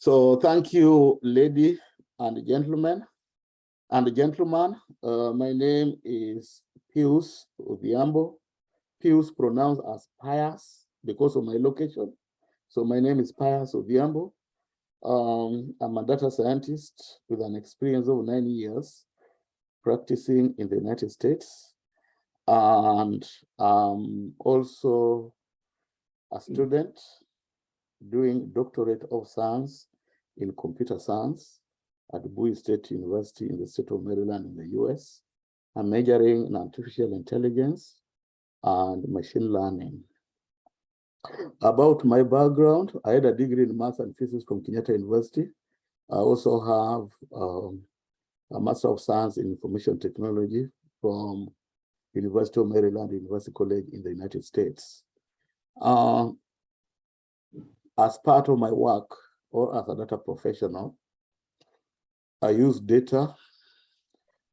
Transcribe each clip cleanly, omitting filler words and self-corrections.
So thank you, lady and gentlemen. And gentlemen, my name is Pius Odhiambo. Pius pronounced as Pius because of my location. So my name is Pius Odhiambo. I'm a data scientist with an experience of 9 years practicing in the United States. And also a student doing doctorate of science in computer science at Bowie State University in the state of Maryland in the US. I'm majoring in artificial intelligence and machine learning. About my background, I had a degree in math and physics from Kenyatta University. I also have a Master of Science in Information Technology from University of Maryland University College in the United States. As part of my work or as a data professional, I use data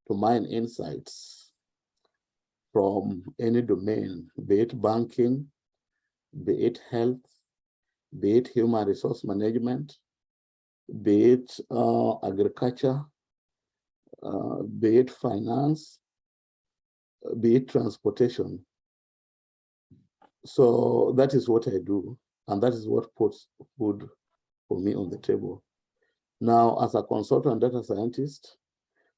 to mine insights from any domain, be it banking, be it health, be it human resource management, be it agriculture, be it finance, be it transportation. So that is what I do, and that is what puts food for me on the table. Now, as a consultant data scientist,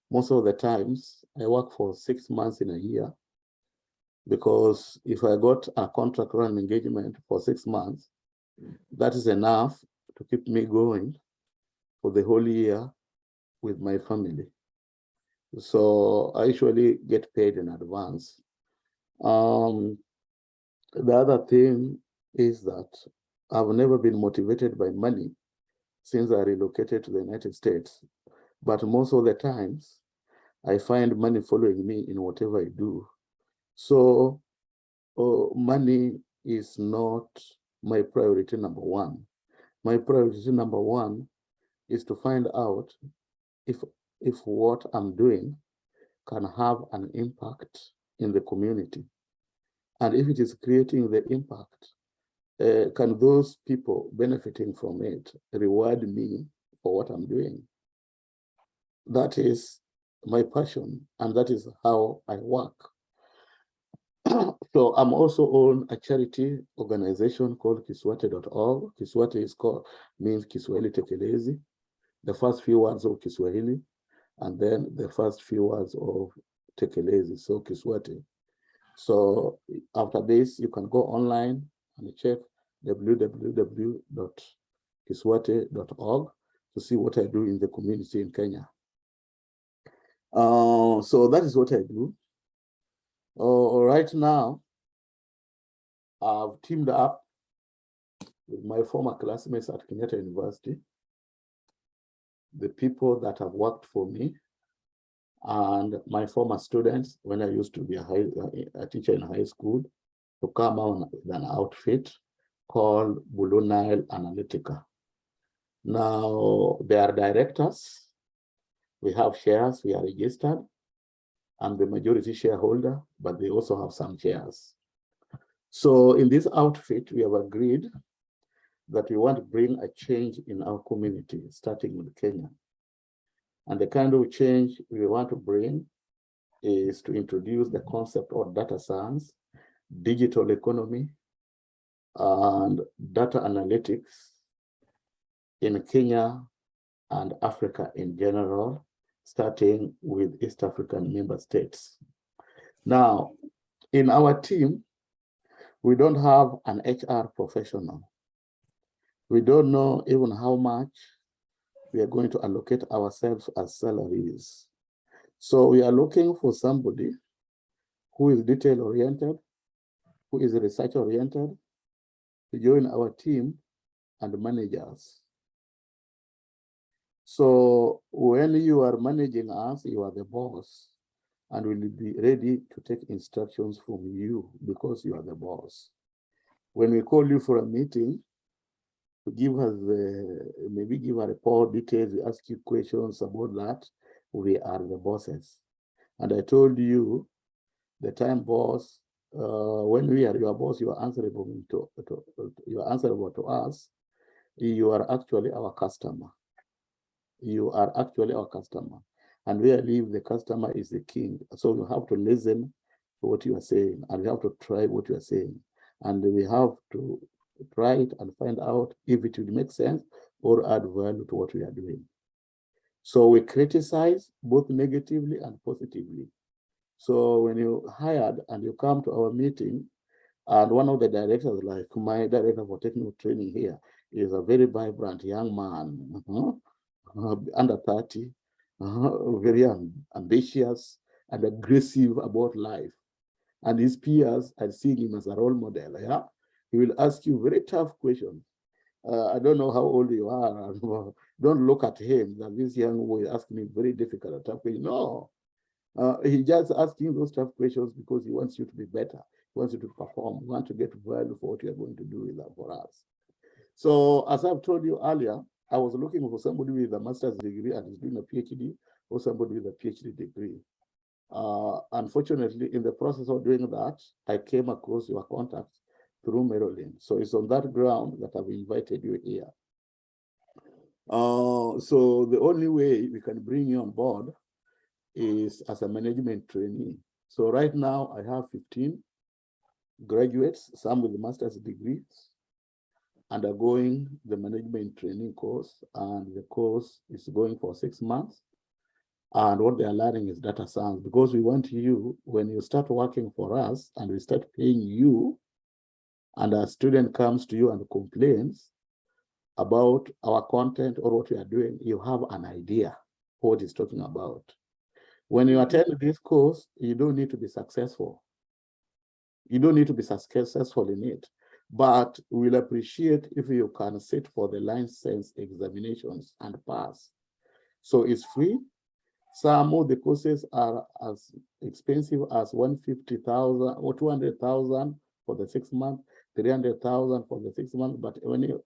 most of the times I work for 6 months in a year, because if I got a contract or an engagement for 6 months, that is enough to keep me going for the whole year with my family. So I usually get paid in advance. The other thing is that I've never been motivated by money since I relocated to the United States. But most of the times, I find money following me in whatever I do. So money is not my priority number one. My priority number one is to find out if what I'm doing can have an impact in the community. And if it is creating the impact, can those people benefiting from it reward me for what I'm doing? That is my passion, and that is how I work. So I'm also on a charity organization called Kiswate.org. Kiswate means Kiswahili Tekelezi, the first few words of Kiswahili, and then the first few words of Tekelezi, so Kiswate. So after this, you can go online and check www.kiswate.org to see what I do in the community in Kenya. So that is what I do. Right now, I've teamed up with my former classmates at Kenyatta University, the people that have worked for me, and my former students when I used to be a teacher in high school, to come out with an outfit called Nile Analytica. Now, they are directors. We have shares, we are registered. I'm the majority shareholder, but they also have some shares. So in this outfit, we have agreed that we want to bring a change in our community, starting with Kenya. And the kind of change we want to bring is to introduce the concept of data science, digital economy, and data analytics in Kenya and Africa in general, starting with East African member states. Now, in our team, we don't have an HR professional. We don't know even how much we are going to allocate ourselves as salaries. So we are looking for somebody who is detail-oriented, who is research-oriented, to join our team and manage us. So when you are managing us, you are the boss, and will be ready to take instructions from you because you are the boss. When we call you for a meeting, to give us maybe give a report, details, we ask you questions about that, we are the bosses. And I told you, the time boss, when we are your boss, you are answerable to us. you are actually our customer. You are actually our customer. And we believe the customer is the king. So you have to listen to what you are saying, and you have to try what you are saying. And we have to try it and find out if it will make sense or add value to what we are doing. So we criticize both negatively and positively. So when you hired and you come to our meeting, and one of the directors, like my director for technical training here, is a very vibrant young man, under 30, very ambitious and aggressive about life. And his peers are seeing him as a role model. Yeah, he will ask you very tough questions. I don't know how old you are. Don't look at him that this young boy is asking me very difficult tough questions. No, he just asking those tough questions because he wants you to be better. He wants you to perform. He wants to get value for what you are going to do with that for us. So as I've told you earlier, I was looking for somebody with a master's degree and is doing a PhD, or somebody with a PhD degree. Unfortunately, in the process of doing that, I came across your contact through Maryland. So it's on that ground that I've invited you here. So the only way we can bring you on board is as a management trainee. So right now I have 15 graduates, some with master's degrees, undergoing the management training course, and the course is going for 6 months. And what they are learning is data science, because we want you, when you start working for us and we start paying you, and a student comes to you and complains about our content or what we are doing, you have an idea what he's talking about. When you attend this course, you don't need to be successful. You don't need to be successful in it, but we'll appreciate if you can sit for the license examinations and pass. So it's free. Some of the courses are as expensive as 150,000 or 200,000 for the 6 months, 300,000 for the 6 months. But when you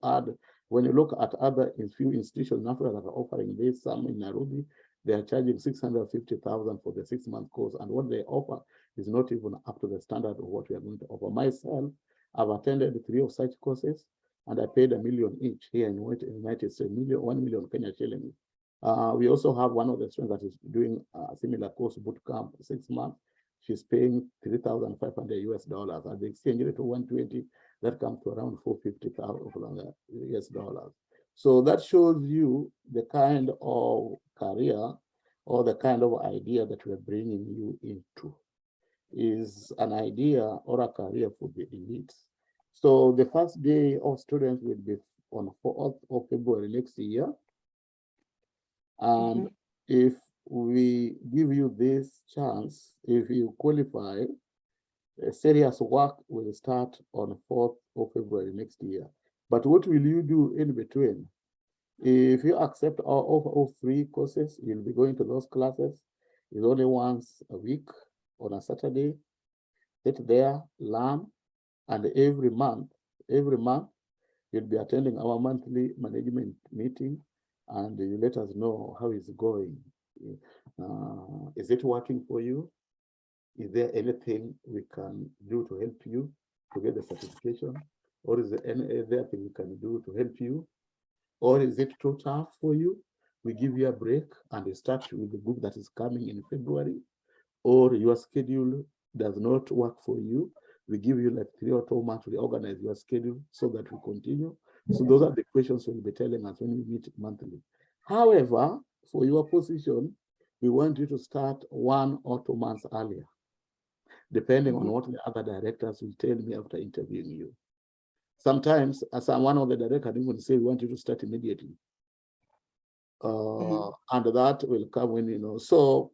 look at other few institutions in Africa that are offering this, some in Nairobi, they are charging 650,000 for the 6-month course. And what they offer is not even up to the standard of what we are going to offer. Myself, I've attended 3 of such courses, and I paid $1 million each here in the United States, 1 million Kenya shillings. We also have one of the students that is doing a similar course boot camp, 6 months. She's paying $3,500 US, and the exchange rate to 120, that comes to around 450,000 US dollars. So that shows you the kind of career or the kind of idea that we're bringing you into is an idea or a career for the elites. So the first day of students will be on 4th of February next year. And if we give you this chance, if you qualify, serious work will start on 4th of February next year. But what will you do in between? If you accept our offer of free courses, you'll be going to those classes. It's only once a week on a Saturday. Sit there, learn, and every month, you'll be attending our monthly management meeting, and you let us know how it's going. Is it working for you? Is there anything we can do to help you to get the certification? Or is there any other thing we can do to help you? Or is it too tough for you? We give you a break and you start with the book that is coming in February. Or your schedule does not work for you. We give you like 3 or 2 months to reorganize your schedule so that we continue. So those are the questions we'll be telling us when we meet monthly. However, for your position, we want you to start 1 or 2 months earlier, depending on what the other directors will tell me after interviewing you. Sometimes, as one of the directors even say, we want you to start immediately. And that will come when, so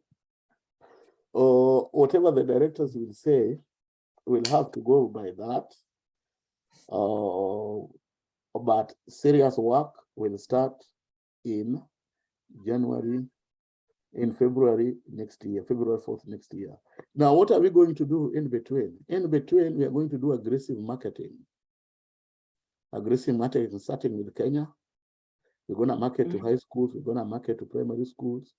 whatever the directors will say, we'll have to go by that. But serious work will start in February next year, February 4th next year. Now, what are we going to do in between? In between, we are going to do aggressive marketing. Aggressive marketing starting with Kenya. We're going to market to high schools. We're going to market to primary schools.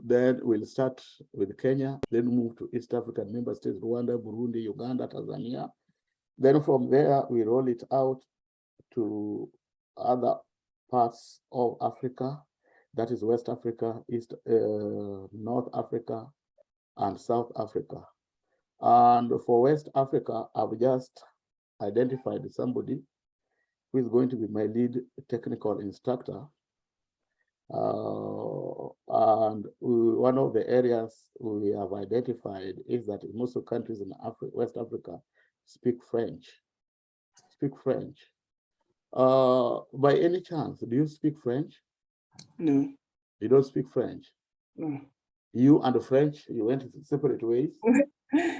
Then we'll start with Kenya, then move to East African member states, Rwanda, Burundi, Uganda, Tanzania. Then from there, we roll it out to other parts of Africa, that is West Africa, North Africa, and South Africa. And for West Africa, I've just identified somebody who is going to be my lead technical instructor. And one of the areas we have identified is that most of countries in West Africa speak French. By any chance, do you speak French? No. You don't speak French? No. You and the French, you went separate ways?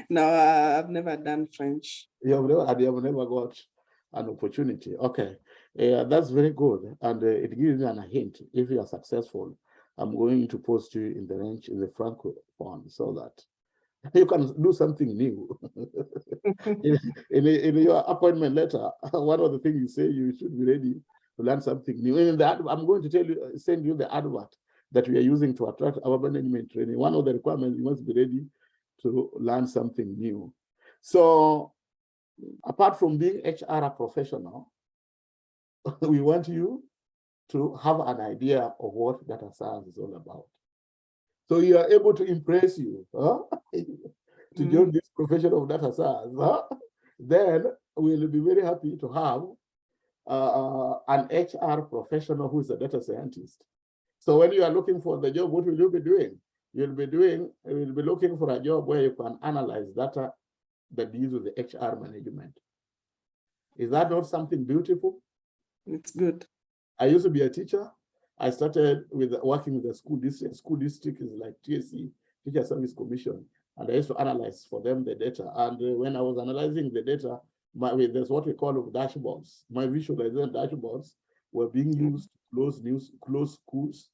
No, I've never done French. You have never got an opportunity. Okay, that's very good. And it gives me a hint. If you are successful, I'm going to post you in the range in the Francophone so that you can do something new. in your appointment letter, one of the things you say, you should be ready to learn something new. In that, I'm going to send you the advert that we are using to attract our management training. One of the requirements, you must be ready to learn something new. So apart from being HR professional, we want you to have an idea of what data science is all about. So you are able to impress you to join this profession of data science. Then we'll be very happy to have an HR professional who is a data scientist. So when you are looking for the job, what will you be doing? You'll be looking for a job where you can analyze data that deals with the HR management. Is that not something beautiful? It's good. I used to be a teacher. I started with working with the school district. School district is like TSC, Teacher Service Commission, and I used to analyze for them the data. And when I was analyzing the data, there's what we call dashboards. My visualization dashboards were being used to close schools,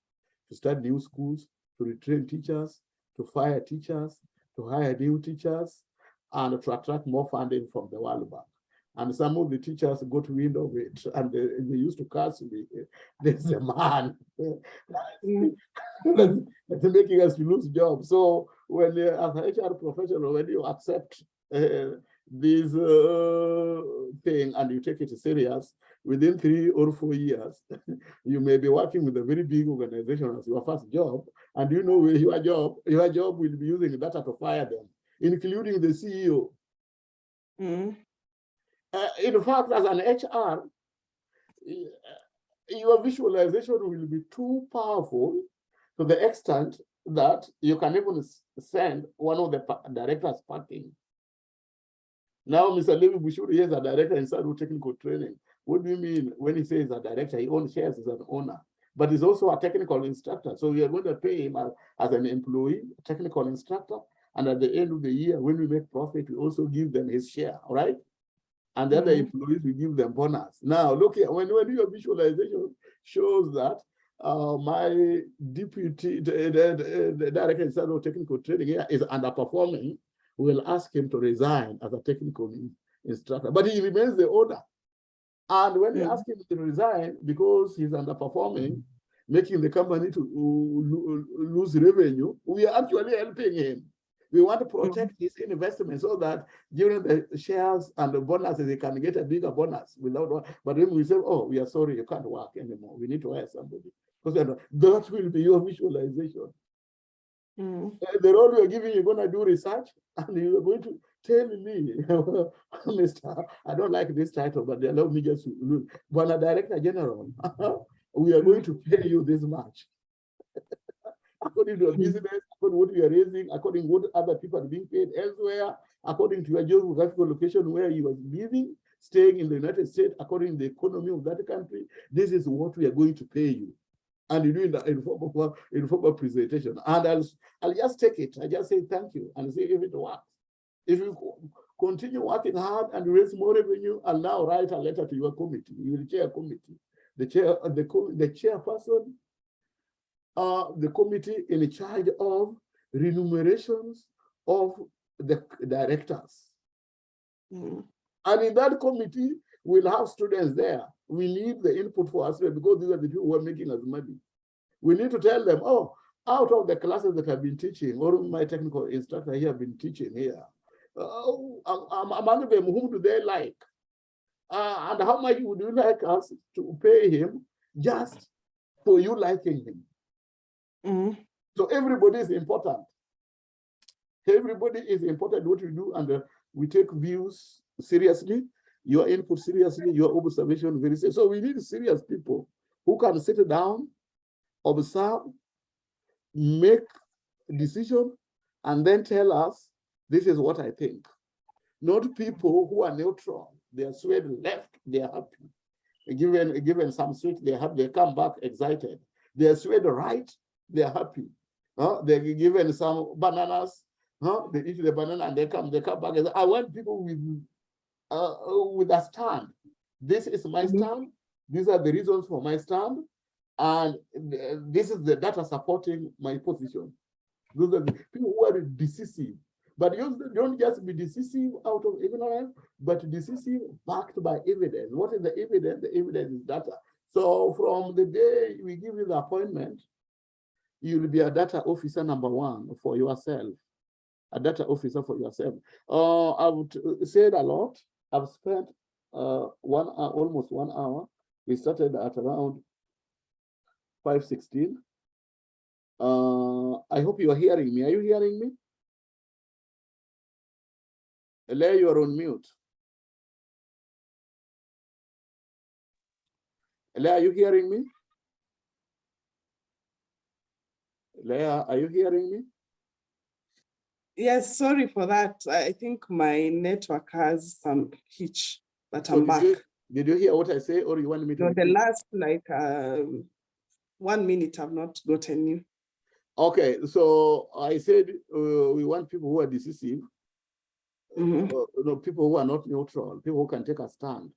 to start new schools, to retrain teachers, to fire teachers, to hire new teachers, and to attract more funding from the World Bank. And some of the teachers got wind of it, and they used to curse me. There's a man that's making us lose jobs. So when as an HR professional, when you accept this thing and you take it serious, within 3 or 4 years, you may be working with a very big organization as your first job, and you know your job will be using data to fire them, including the CEO. In fact, as an HR, your visualization will be too powerful to the extent that you can even send one of the directors packing. Now, Mr. Levi Bushuru is a director in Sadu Technical Training. What do you mean when he says a director? He owns shares as an owner, but he's also a technical instructor. So we are going to pay him as an employee, technical instructor. And at the end of the year, when we make profit, we also give them his share, all right? And the other employees, we give them bonus. Now, look here, when your visualization shows that my deputy, the director in Sado Technical Training here is underperforming, we'll ask him to resign as a technical instructor, but he remains the owner. And when we ask him to resign because he's underperforming, making the company to lose revenue, we are actually helping him. We want to protect his investment so that during the shares and the bonuses, he can get a bigger bonus without. But when we say, oh, we are sorry, you can't work anymore, we need to hire somebody. Because that will be your visualization. The role you're giving, you're going to do research, and you're going to tell me, Mr. I don't like this title, but they allow me just to look. But a director general, we are going to pay you this much. According to your business, according to what you are raising, according to what other people are being paid elsewhere, according to your geographical location where you are living, staying in the United States, according to the economy of that country, this is what we are going to pay you. And you do in form of presentation. And I'll just take it. I just say thank you and see if it works. If you continue working hard and raise more revenue, I'll now write a letter to your committee. You will chair a committee. The chairperson, the committee in charge of remunerations of the directors. And in that committee, we'll have students there. We need the input for us because these are the people who are making us money. We need to tell them, oh, out of the classes that I've been teaching, or my technical instructor here have been teaching here, among them, whom do they like? And how much would you like us to pay him just for you liking him? So everybody is important. Everybody is important what you do, and we take views seriously, your input seriously, your observation very seriously. So we need serious people who can sit down, observe, make a decision, and then tell us, this is what I think. Not people who are neutral. They are swayed left, they are happy. Given some sweet, they come back excited. They are swayed right, they are happy. They're given some bananas, they eat the banana and they come back. I want people with a stand. This is my stand. These are the reasons for my stand. And this is the data supporting my position. Those are the people who are decisive. But you don't just be decisive out of ignorance, but decisive backed by evidence. What is the evidence? The evidence is data. So from the day we give you the appointment, you'll be a data officer number one for yourself. A data officer for yourself. I've said a lot. I've spent almost 1 hour. We started at around 5:16. I hope you are hearing me. Are you hearing me? Leah, you are on mute. Leah, are you hearing me? Leah, are you hearing me? Yes, sorry for that. I think my network has some hitch, but So I'm back. Did you hear what I say, or you want me to repeat? The last 1 minute I've not gotten you. Okay, so I said we want people who are decisive, people who are not neutral, people who can take a stand,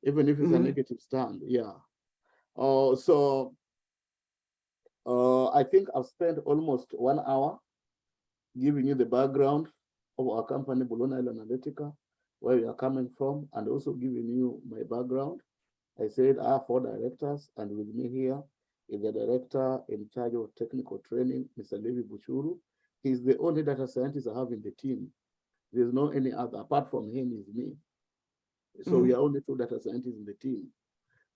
even if it's a negative stand. Yeah. So I think I've spent almost 1 hour giving you the background of our company, Nile Analytica, where we are coming from, and also giving you my background. I said I have 4 directors, and with me here is the director in charge of technical training, Mr. Leah Mutoro. He's the only data scientist I have in the team. There's no any other, apart from him is me. So we are only 2 data scientists in the team.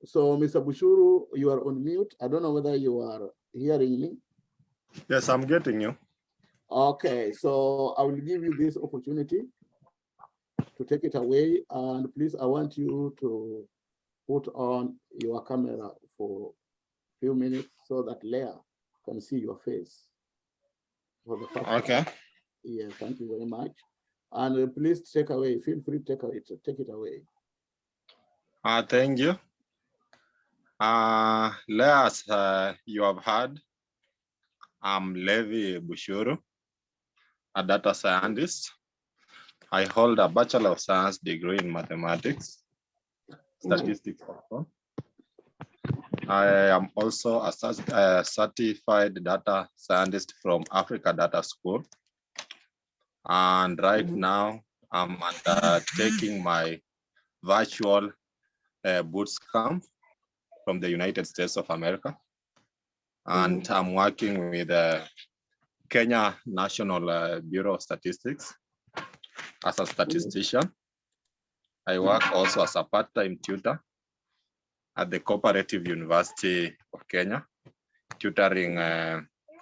So Mr. Mutoro, you are on mute. I don't know whether you are hearing me. Yes, I'm getting you. Okay, so I will give you this opportunity to take it away. And please, I want you to put on your camera for a few minutes so that Leah can see your face. For the first Okay. time. Yeah, thank you very much. And please take away, feel free to take it away. Thank you. Leah, as you have heard, I'm Leah Mutoro, a data scientist. I hold a Bachelor of Science degree in mathematics, statistics. I am also a certified data scientist from Africa Data School. And right now, I'm undertaking my virtual boots camp from the United States of America. And I'm working with Kenya National Bureau of Statistics as a statistician. I work also as a part-time tutor at the Cooperative University of Kenya, tutoring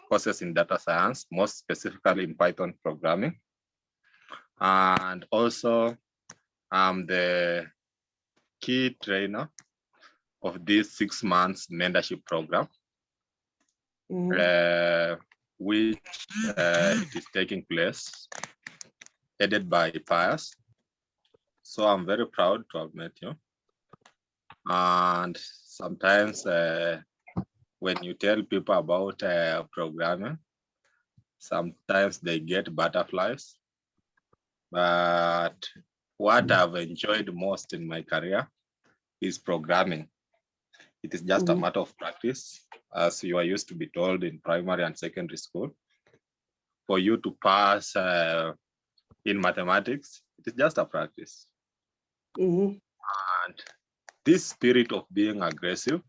courses in data science, most specifically in Python programming. And also, I'm the key trainer of this 6 months mentorship program, which it is taking place, headed by Pius. So I'm very proud to have met you. And sometimes when you tell people about programming, sometimes they get butterflies. But what I've enjoyed most in my career is programming. It is just a matter of practice, as you are used to be told in primary and secondary school. For you to pass in mathematics, it is just a practice. And this spirit of being aggressive,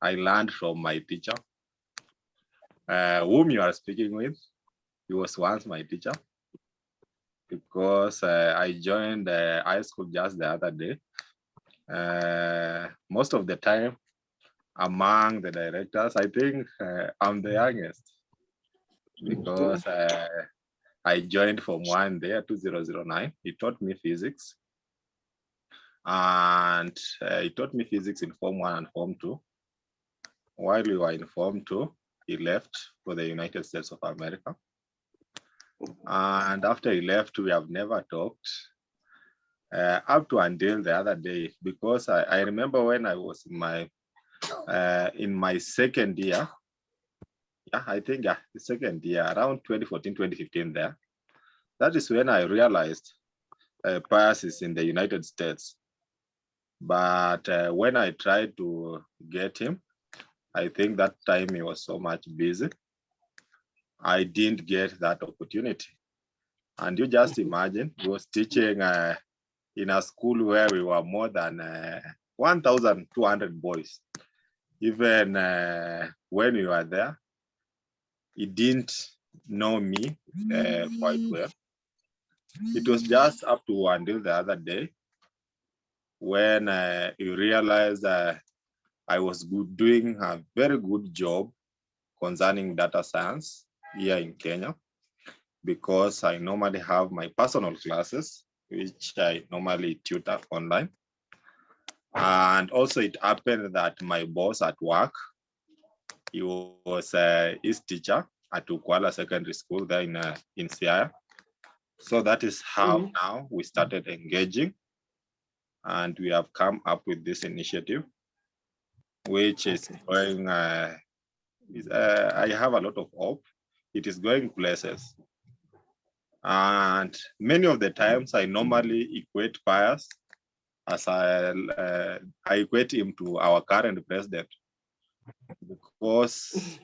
I learned from my teacher, whom you are speaking with. He was once my teacher. because I joined high school just the other day. Most of the time, among the directors, I think I'm the youngest because I joined Form 1 there, 2009. He taught me physics. And he taught me physics in Form 1 and Form 2. While we were in Form 2, he left for the United States of America. And after he left, we have never talked up to until the other day, because I remember when I was in my second year, I think the second year, around 2014, 2015 there. That is when I realized Pius is in the United States. But when I tried to get him, I think that time he was so much busy. I didn't get that opportunity. And you just imagine, he was teaching in a school where we were more than 1,200 boys. Even when we were there, he didn't know me quite well. It was just up to until the other day when he realized I was doing a very good job concerning data science here in Kenya, because I normally have my personal classes, which I normally tutor online. And also it happened that my boss at work, he was his teacher at Ukwala Secondary School there in Siaya. So that is how now we started engaging, and we have come up with this initiative, which is going, I have a lot of hope. It is going places. And many of the times I normally equate Pius as I equate him to our current president, because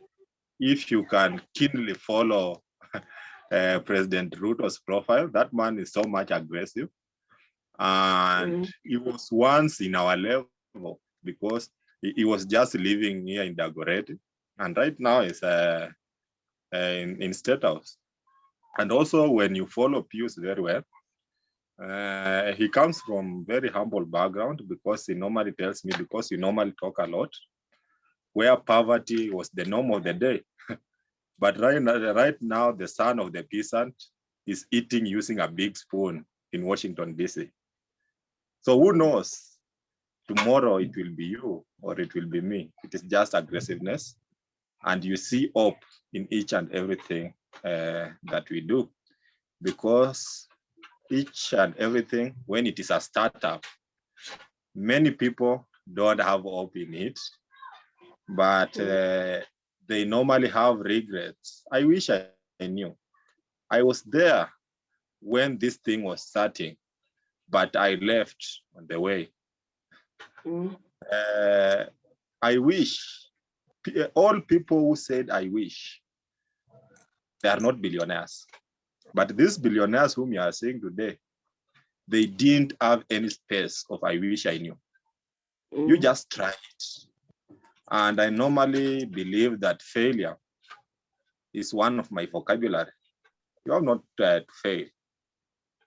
if you can keenly follow President Ruto's profile, that man is so much aggressive. And he was once in our level because he was just living here in Dagoretti, and right now is in State House. And also when you follow Pius very well, he comes from very humble background, because he normally tells me, because you normally talk a lot, where poverty was the norm of the day. But right now, the son of the peasant is eating using a big spoon in Washington, D.C. So who knows? Tomorrow it will be you or it will be me. It is just aggressiveness. And you see hope in each and everything that we do. Because each and everything, when it is a startup, many people don't have hope in it, but they normally have regrets. I wish I knew. I was there when this thing was starting, but I left on the way. I wish, all people who said I wish, they are not billionaires. But these billionaires whom you are seeing today, they didn't have any space of I wish I knew. You just try it. And I normally believe that failure is one of my vocabulary. You have not to fail.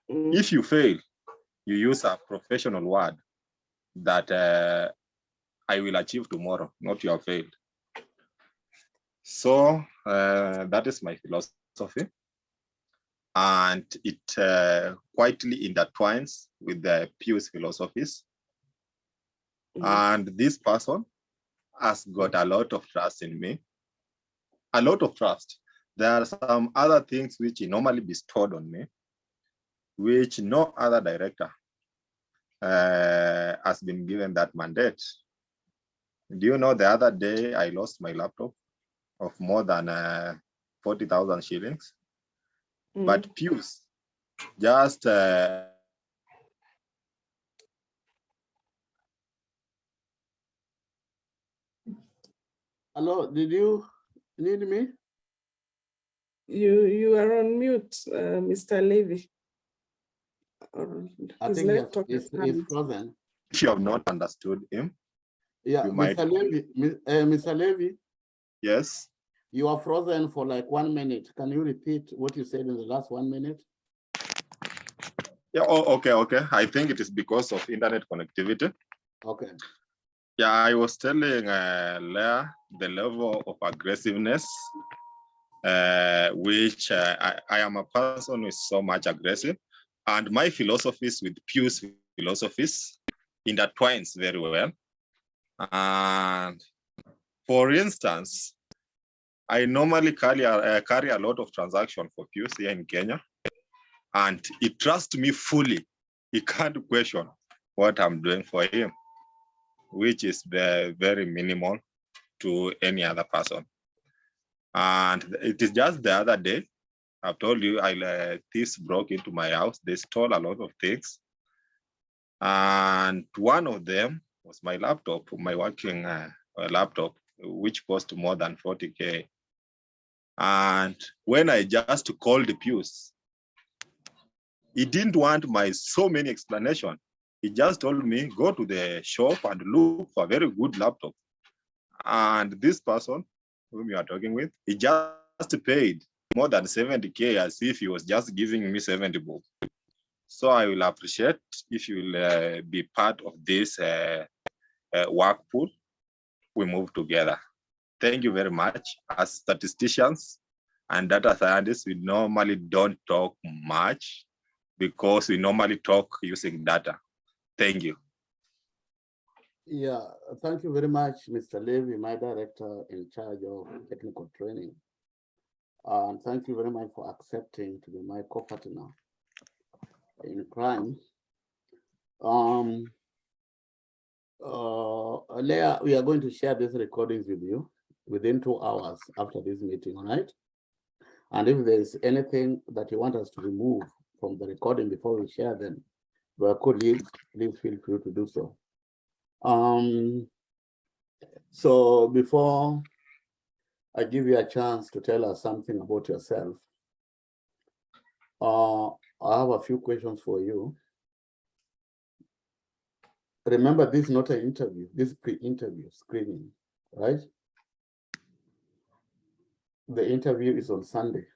If you fail, you use a professional word that I will achieve tomorrow, not you have failed. So that is my philosophy. And it quietly intertwines with the Pius philosophies. And this person has got a lot of trust in me, a lot of trust. There are some other things which he normally bestowed on me, which no other director has been given that mandate. Do you know the other day I lost my laptop of more than 40,000 shillings? But Pius just Hello, did you need me? You are on mute, Mr. Levy. I think he's frozen. if you have not understood him, Yeah, Mr. Levy, Mr. Levy. Yes. You are frozen for like 1 minute. Can you repeat what you said in the last 1 minute? Yeah, okay. I think it is because of internet connectivity. Okay. Yeah, I was telling Leah the level of aggressiveness, which I am a person who is so much aggressive, and my philosophies with Pew's philosophies intertwines very well. And for instance, I normally carry a lot of transaction for Pew's here in Kenya, and he trusts me fully. He can't question what I'm doing for him, which is very minimal to any other person. And it is just the other day, I've told you, thieves broke into my house. They stole a lot of things. And one of them was my laptop, my working laptop, which cost more than 40K. And when I just called the Pius, he didn't want my so many explanation. He just told me, go to the shop and look for a very good laptop. And this person whom you are talking with, he just paid more than 70K as if he was just giving me 70 bucks. So I will appreciate if you will be part of this work pool. We move together. Thank you very much. As statisticians and data scientists, we normally don't talk much because we normally talk using data. Thank you. Yeah, thank you very much, Mr. Levy, my director in charge of technical training. And thank you very much for accepting to be my co-partner in crime. Leah, we are going to share these recordings with you within 2 hours after this meeting, all right? And if there's anything that you want us to remove from the recording before we share them, to our colleagues, please feel free to do so. So before I give you a chance to tell us something about yourself, I have a few questions for you. Remember, this is not an interview, this is pre-interview screening, right? The interview is on Sunday.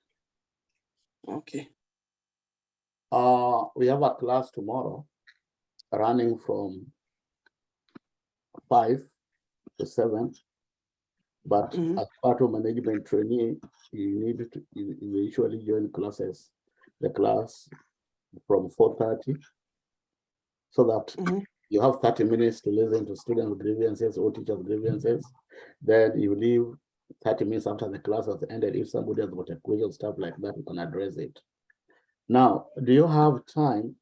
Okay. We have a class tomorrow running from 5 to 7, but as part of management trainee, you usually join classes, the class from 4:30, so that you have 30 minutes to listen to students' grievances or teachers' grievances. Then you leave 30 minutes after the class has ended. If somebody has got a question, stuff like that, you can address it. Now, do you have time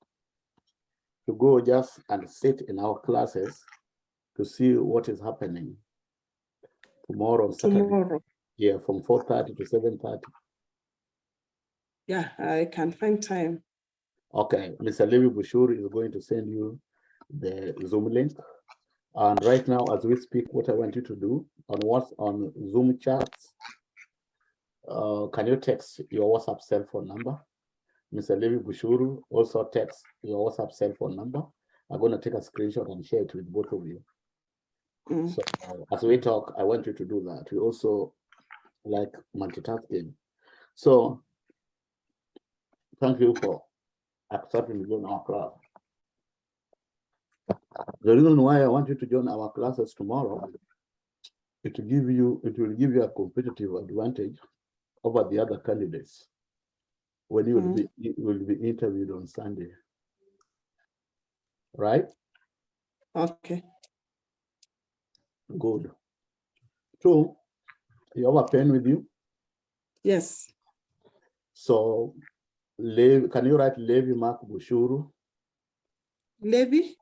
to go just and sit in our classes to see what is happening tomorrow, Saturday? Tomorrow. Yeah, from 4:30 to 7:30. Yeah, I can find time. Okay, Mr. Levi Bushuri is going to send you the Zoom link. And right now, as we speak, what I want you to do on Zoom chats, can you text your WhatsApp cell phone number? Mr. Levi Bushuru also text your WhatsApp cell phone number. I'm going to take a screenshot and share it with both of you. So as we talk, I want you to do that. We also like multitasking. So thank you for accepting to join our class. The reason why I want you to join our classes tomorrow, it will give you a competitive advantage over the other candidates when you will be interviewed on Sunday. Right? Okay. Good. So you have a pen with you? Yes. So can you write Levi Mark Bushuru? Levi?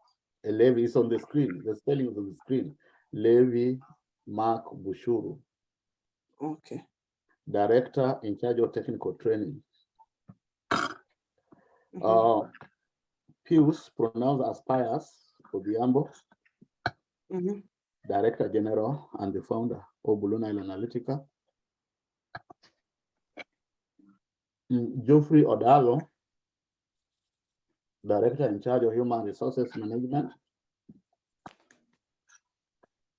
Levi is on the screen. The spelling is on the screen. Levi Mark Bushuru. Okay. Director in charge of technical training. Pius, pronounced as Pius Obiambo, Director General and the founder of Blue Nile Analytica. Geoffrey Odalo, Director in charge of Human Resources Management.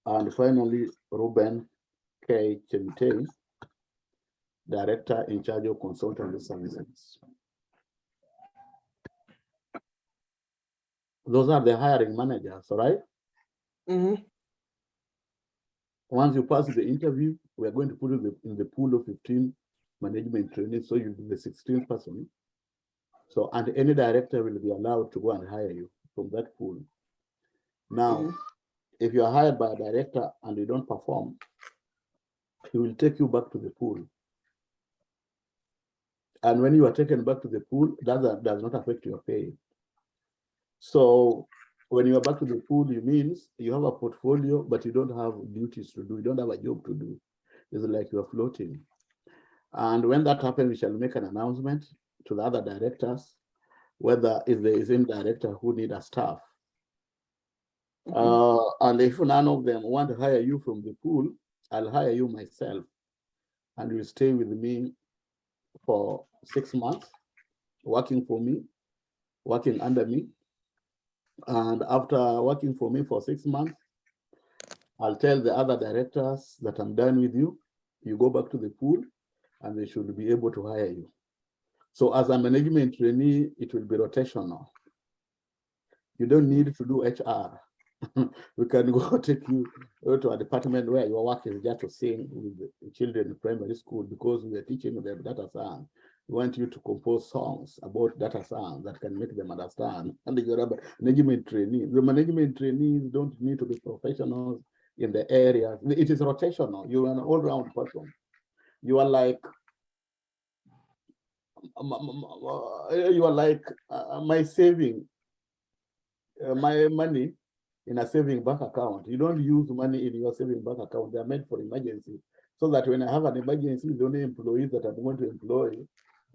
And finally, Ruben K. Chemite, Director in charge of Consultancy Services. Those are the hiring managers, all right? Mhm. Once you pass the interview, we are going to put you in the pool of 15 management trainees, so you'll be the 16th person. So, and any director will be allowed to go and hire you from that pool. Now, if you are hired by a director and you don't perform, he will take you back to the pool. And when you are taken back to the pool, that does not affect your pay. So when you are back to the pool, it means you have a portfolio, but you don't have duties to do. You don't have a job to do. It's like you're floating. And when that happens, we shall make an announcement to the other directors, whether if there is any director who need a staff. And if none of them want to hire you from the pool, I'll hire you myself. And you stay with me for 6 months, working for me, working under me. And after working for me for 6 months, I'll tell the other directors that I'm done with you. You go back to the pool and they should be able to hire you. So as a management trainee, it will be rotational. You don't need to do HR. We can go take you to a department where your work is just to sing with the children in primary school, because we are teaching them data science. We want you to compose songs about data science that can make them understand. And you're a management trainee. The management trainees don't need to be professionals in the area. It is rotational. You are an all-round person. You are like my saving, my money in a saving bank account. You don't use money in your saving bank account. They're meant for emergency. So that when I have an emergency, the only employees that I'm going to employ,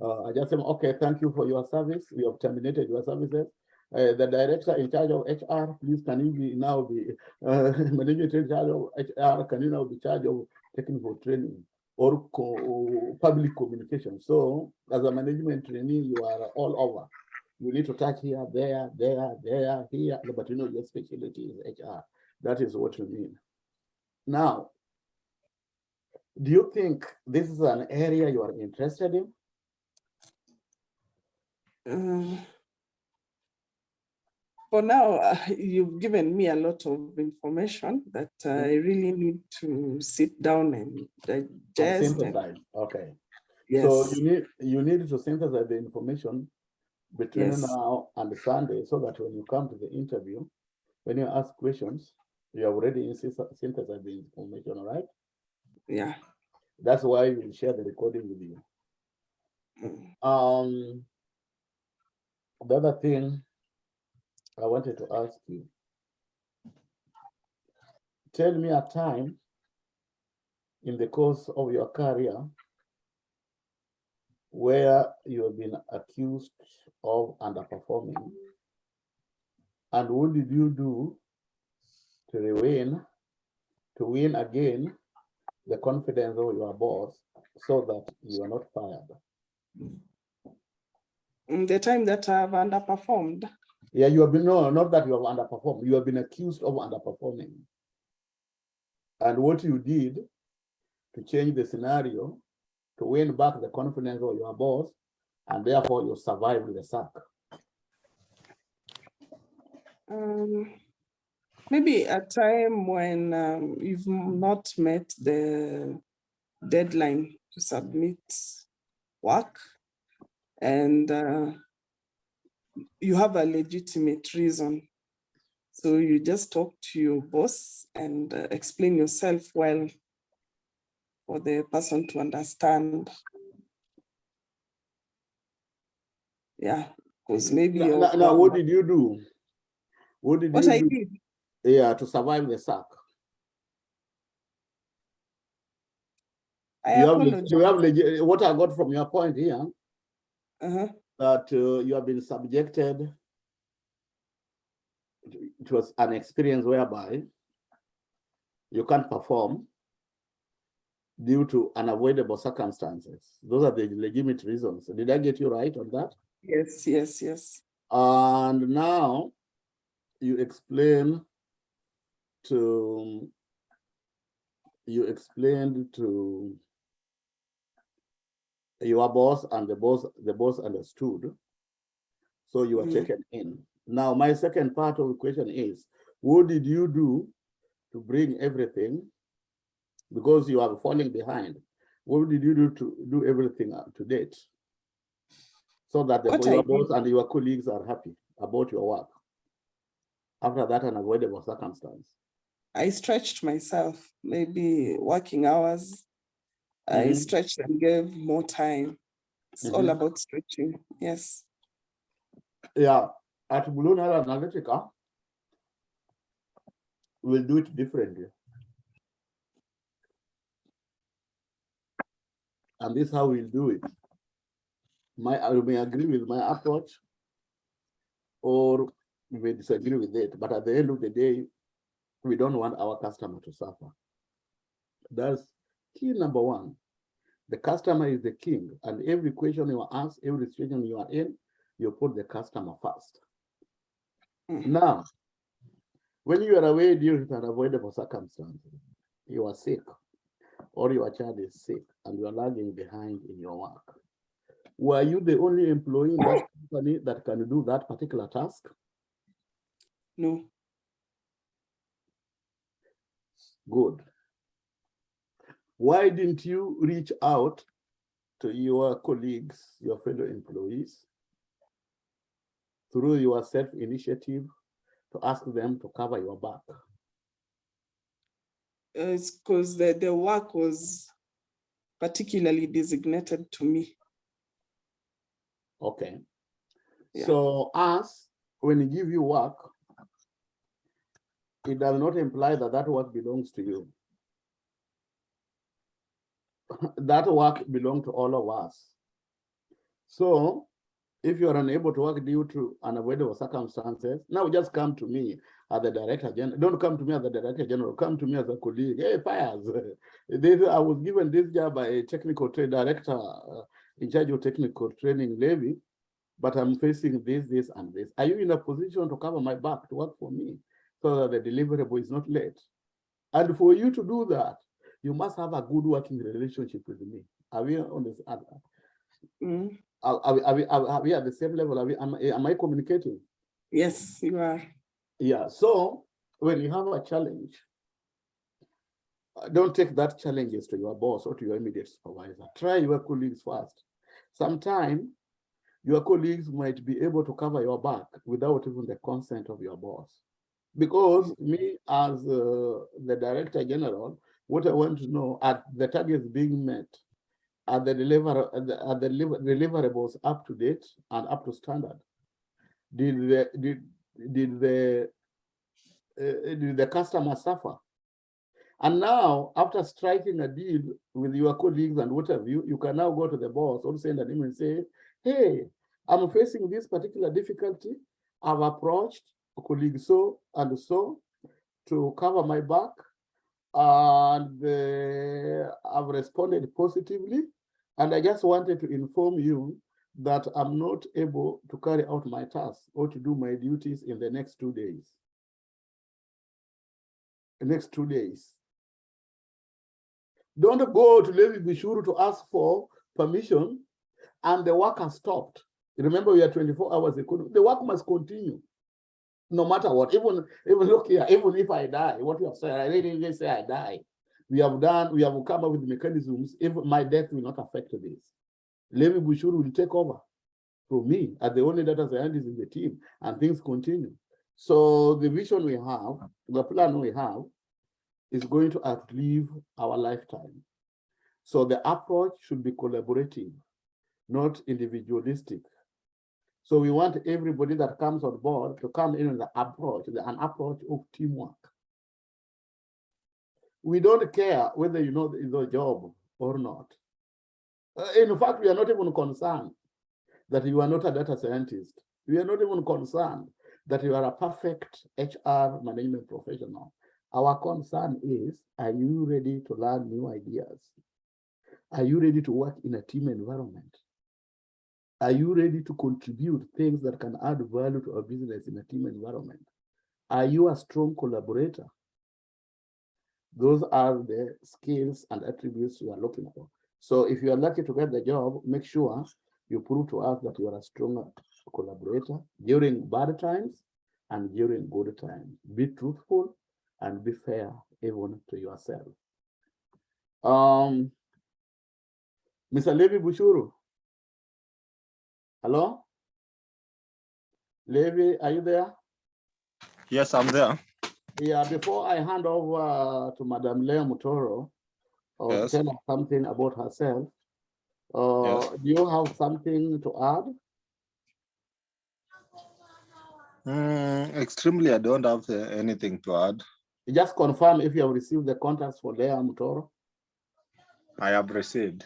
I just say, okay, thank you for your service. We have terminated your services. The director in charge of HR, please, can you be now be management in charge of HR? Can you now be in charge of technical training or public communication? So as a management trainee, you are all over. You need to touch here, there, here, but you know your specialty is HR. That is what you mean. Now, do you think this is an area you are interested in? For now, you've given me a lot of information that I really need to sit down and digest. Synthesize. Okay. Yes. So you need to synthesize the information between now and Sunday, so that when you come to the interview, when you ask questions, you have already synthesized the information, all right? Yeah. That's why we'll share the recording with you. The other thing I wanted to ask you, tell me a time in the course of your career where you have been accused of underperforming, and what did you do to win again the confidence of your boss so that you are not fired? The time that I've underperformed. Yeah, you have been, no, not that you have underperformed. You have been accused of underperforming. And what you did to change the scenario, to win back the confidence of your boss, and therefore you survived the sack. Maybe a time when you've not met the deadline to submit work, and you have a legitimate reason. So you just talk to your boss and explain yourself well for the person to understand. Yeah, because maybe now what did you do? What did I did? Yeah, to survive the sack. I apologize. What I got from your point here, that you have been subjected to an experience whereby you can't perform due to unavoidable circumstances. Those are the legitimate reasons. Did I get you right on that? Yes, yes, yes. And now you explained to your boss, and the boss understood. So you were taken in. Now, my second part of the question is, what did you do to bring everything? Because you are falling behind. What did you do to do everything up to date? So that your boss and your colleagues are happy about your work. After that unavoidable circumstance. I stretched myself, maybe working hours. I stretched and gave more time. It's all about stretching, yes. Yeah, at Blue Nile Analytica, we'll do it differently. And this is how we'll do it. I may agree with my approach, or we may disagree with it. But at the end of the day, we don't want our customer to suffer. That's key number one. The customer is the king, and every question you ask, every situation you are in, you put the customer first. Now, when you are away due to unavoidable circumstances, you are sick, or your child is sick, and you are lagging behind in your work. Were you the only employee in that company that can do that particular task? No. Good. Why didn't you reach out to your colleagues, your fellow employees, through your self-initiative to ask them to cover your back? It's because the work was particularly designated to me. Okay. Yeah. So when we give you work, it does not imply that that work belongs to you. That work belongs to all of us. So if you are unable to work due to unavoidable circumstances, now just come to me as the director general. Don't come to me as the director general, come to me as a colleague. Hey, fires. I was given this job by a technical director in charge of technical training, Levi, but I'm facing this, and this. Are you in a position to cover my back to work for me so that the deliverable is not late? And for you to do that, you must have a good working relationship with me. Are we on this? Are we at the same level? Am I communicating? Yes, you are. Yeah. So when you have a challenge, don't take that challenges to your boss or to your immediate supervisor. Try your colleagues first. Sometimes your colleagues might be able to cover your back without even the consent of your boss. Because me as the director general, what I want to know are the targets being met, are the deliverables up to date and up to standard? Did the customer suffer? And now, after striking a deal with your colleagues and what have you, you can now go to the boss or send an email and say, hey, I'm facing this particular difficulty. I've approached a colleague so and so to cover my back, and I've responded positively. And I just wanted to inform you that I'm not able to carry out my tasks or to do my duties in the next 2 days. The next 2 days. Don't go to Levi Bishuru to ask for permission and the work has stopped. Remember, we are 24 hours. The work must continue, no matter what. Even look here, even if I die, what you have said, I really say I die. We have come up with mechanisms. If my death will not affect this, Levi Bishuru will take over from me as the only data scientist in the team, and things continue. So the vision we have, the plan we have, is going to outlive our lifetime. So the approach should be collaborative, not individualistic. So we want everybody that comes on board to come in with an approach of teamwork. We don't care whether you know the job or not. In fact, we are not even concerned that you are not a data scientist. We are not even concerned that you are a perfect HR management professional. Our concern is, are you ready to learn new ideas? Are you ready to work in a team environment? Are you ready to contribute things that can add value to our business in a team environment? Are you a strong collaborator? Those are the skills and attributes we are looking for. So if you are lucky to get the job, make sure you prove to us that you are a strong collaborator during bad times and during good times. Be truthful and be fair even to yourself. Mr. Levi Bushuru. Hello? Levi, are you there? Yes, I'm there. Yeah, before I hand over to Madam Leah Mutoro to Yes. tell us something about herself, Yes. do you have something to add? Extremely, I don't have anything to add. Just confirm if you have received the contacts for Leah Mutoro. I have received.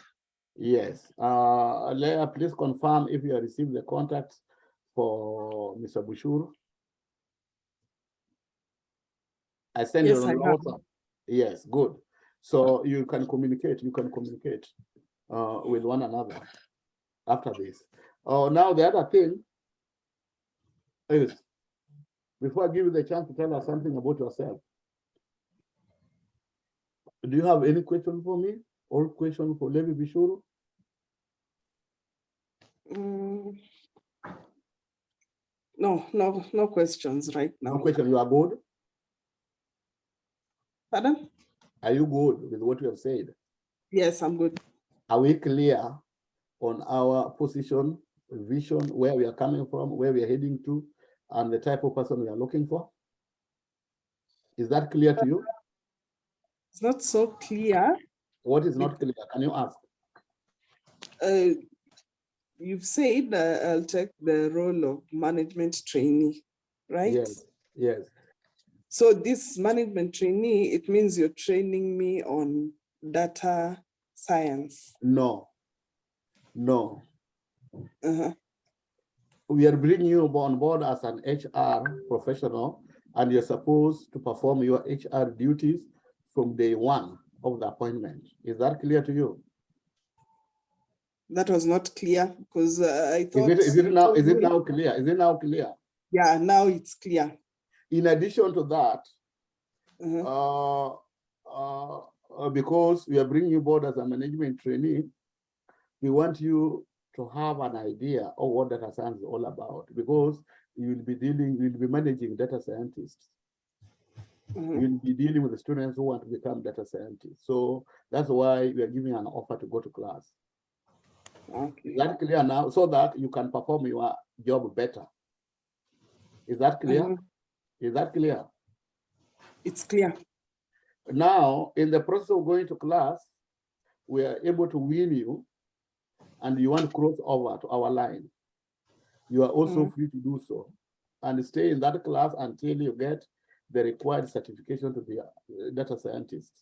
Yes. Leah, please confirm if you have received the contacts for Mr. Bushuru. I sent Yes, you on I have. WhatsApp. Yes, good. So you can communicate. With one another after this. Now the other thing is, before I give you the chance to tell us something about yourself, do you have any question for me or question for Levi Bushuru? No questions right now. No question. You are good? Pardon? Are you good with what you have said? Yes, I'm good. Are we clear on our position, vision, where we are coming from, where we are heading to, and the type of person we are looking for? Is that clear to you? It's not so clear. What is not clear? Can you ask? You've said I'll take the role of management trainee, right? Yes, yes. So this management trainee, it means you're training me on data science. No. Uh-huh. We are bringing you on board as an HR professional, and you're supposed to perform your HR duties from day one of the appointment. Is that clear to you? That was not clear because I thought. Is it now clear? Is it now clear? Yeah, now it's clear. In addition to that, because we are bringing you board as a management trainee, we want you to have an idea of what data science is all about, because you'll be managing data scientists. You'll be dealing with the students who want to become data scientists. So that's why we are giving an offer to go to class. Okay. Is that clear now? So that you can perform your job better. Is that clear? Is that clear? It's clear. Now, in the process of going to class, we are able to win you, and you want to cross over to our line. You are also free to do so, and stay in that class until you get the required certification to be a data scientist.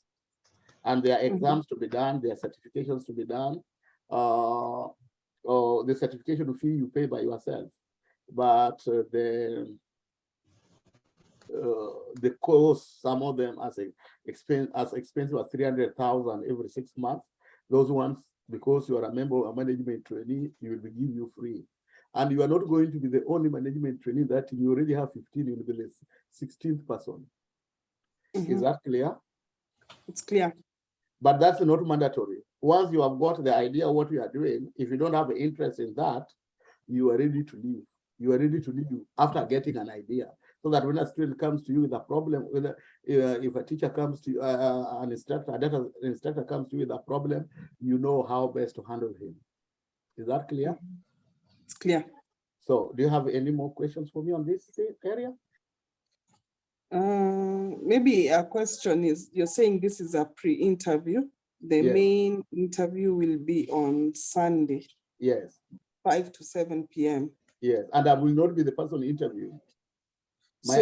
And there are exams to be done, there are certifications to be done. The certification fee you pay by yourself, but the course, some of them as expensive as 300,000 every 6 months. Those ones, because you are a member of a management trainee, you will be given you free. And you are not going to be the only management trainee that you already have 15, you will be the 16th person. Is that clear? It's clear. But that's not mandatory. Once you have got the idea of what you are doing, if you don't have an interest in that, you are ready to leave. You are ready to leave after getting an idea. So that when a student comes to you with a problem, if a teacher comes to you, an instructor, a data instructor comes to you with a problem, you know how best to handle him. Is that clear? It's clear. So do you have any more questions for me on this area? Maybe a question is, you're saying this is a pre-interview. The main interview will be on Sunday. Yes. 5 to 7 p.m. Yes, and I will not be the person interviewing. We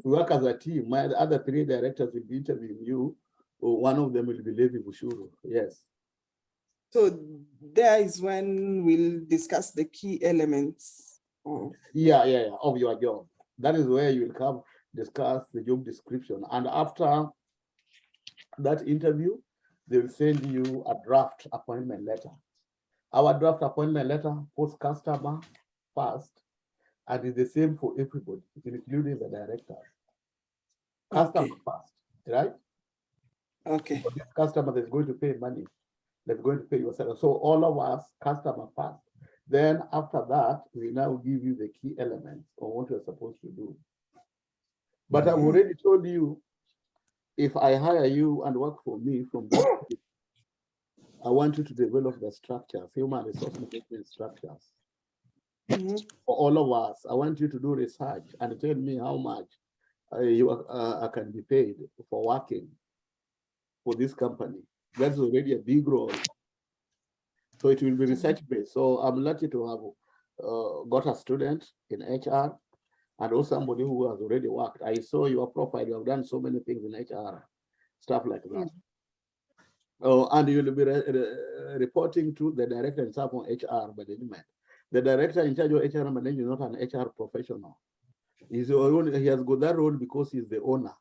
work as a team. My other 3 directors will be interviewing you. One of them will be Levi Bushuru. Yes. So there is when we'll discuss the key elements of of your job. That is where you will come discuss the job description. And after that interview, they will send you a draft appointment letter. Our draft appointment letter puts customer first, and it's the same for everybody, including the directors. Customer first, right? Okay. For this customer that's going to pay money, that's going to pay yourself. So all of us, customer first. Then after that, we now give you the key elements of what you're supposed to do. But I've already told you, if I hire you and work for me from this, I want you to develop the structures, human resource management structures. For all of us, I want you to do research and tell me how much I can be paid for working for this company. That's already a big role. So it will be research-based. So I'm lucky to have got a student in HR and also somebody who has already worked. I saw your profile, you have done so many things in HR, stuff like that. And you'll be reporting to the director in charge of HR management. The director in charge of HR management is not an HR professional. He has got that role because he's the owner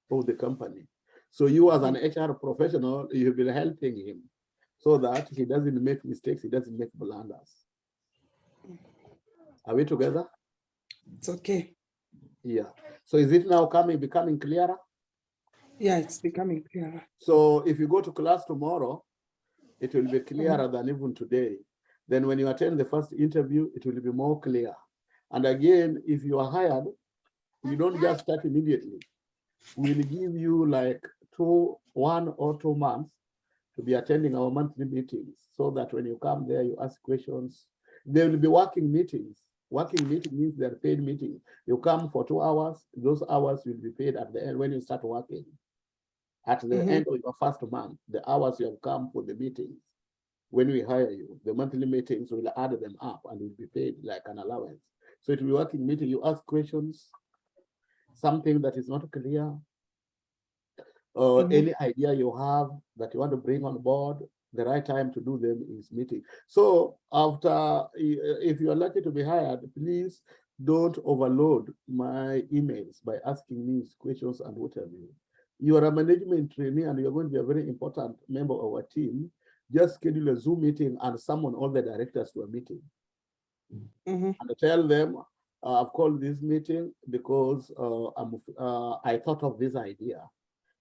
of the company. So you as an HR professional, you'll be helping him so that he doesn't make mistakes, he doesn't make blunders. Are we together? It's okay. Yeah. So is it now becoming clearer? Yeah, it's becoming clearer. So if you go to class tomorrow, it will be clearer than even today. Then when you attend the first interview, it will be more clear. And again, if you are hired, you don't just start immediately. We'll give you like 1 or 2 months to be attending our monthly meetings so that when you come there, you ask questions. There will be working meetings. Working meeting means they're paid meetings. You come for 2 hours, those hours will be paid at the end when you start working. At the end of your first month, the hours you have come for the meetings, when we hire you, the monthly meetings, will add them up and will be paid like an allowance. So it will be working meeting, you ask questions, something that is not clear, or any idea you have that you want to bring on board, the right time to do them is meeting. So after, if you are lucky to be hired, please don't overload my emails by asking me questions and what have you. You are a management trainee and you're going to be a very important member of our team. Just schedule a Zoom meeting and summon all the directors to a meeting. And tell them, I've called this meeting because I thought of this idea.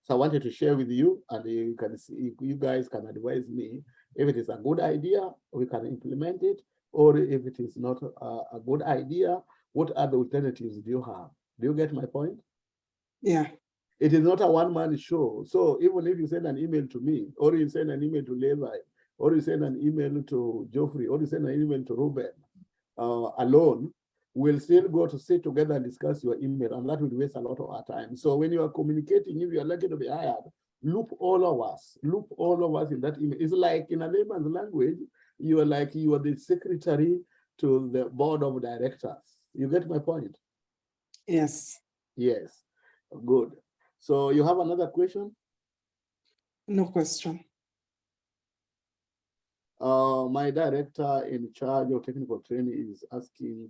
So I wanted to share with you, and you can see, you guys can advise me if it is a good idea, we can implement it, or if it is not a good idea, what other alternatives do you have? Do you get my point? Yeah. It is not a one-man show. So even if you send an email to me, or you send an email to Levi, or you send an email to Geoffrey, or you send an email to Ruben alone, we'll still go to sit together and discuss your email, and that will waste a lot of our time. So when you are communicating, if you are lucky to be hired, loop all of us in that email. It's like in a layman's language, you are the secretary to the board of directors. You get my point? Yes. Yes, good. So you have another question? No question. My director in charge of technical training is asking